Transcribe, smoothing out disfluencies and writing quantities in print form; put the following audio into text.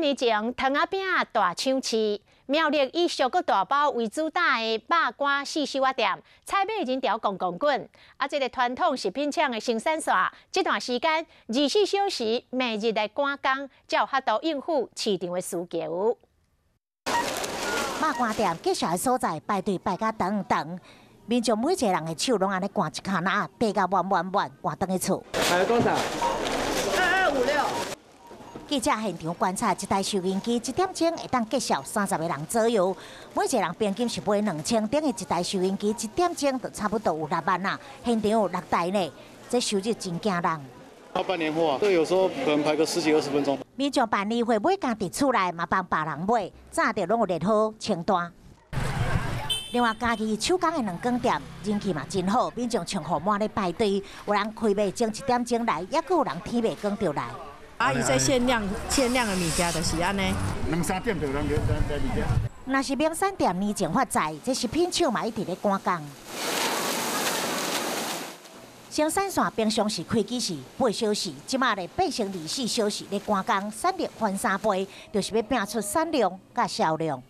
年前，糖仔饼大抢市，苗栗以小个大包为主打的肉干四小仔店，菜尾人潮滚滚滚。这个传统食品厂的生产线，这段时间24小时每日来赶工，才有法度应付市场的需求。肉干店介绍的所在排队排甲长长，民众每一个人的手拢安尼赶一卡那，排甲满赶回去厝。还有多少2256。记者现场观察，一台收银机1点钟会当计销30个人左右，每一个人平均是买2000，等于一台收银机1点钟就差不多有6万啊。现场有6台呢，这收入真惊人。要办年货啊，对，有时候可能排个10几20分钟。民众办理会买家伫厝内嘛帮别人买，早着拢有列好清单。另外，家己手工的两间店人气嘛真好，民众像号满咧排队，有人开卖前1点钟来，也佫有人天未光就来。伊这限量的物件就是安尼2、3点就有人来物件。若是名产店年前发财，这食品厂嘛一直咧赶工。生产线平常时开机是8小时，即马咧变成24小时咧赶工，产力翻3倍，就是要拼出产量甲销量。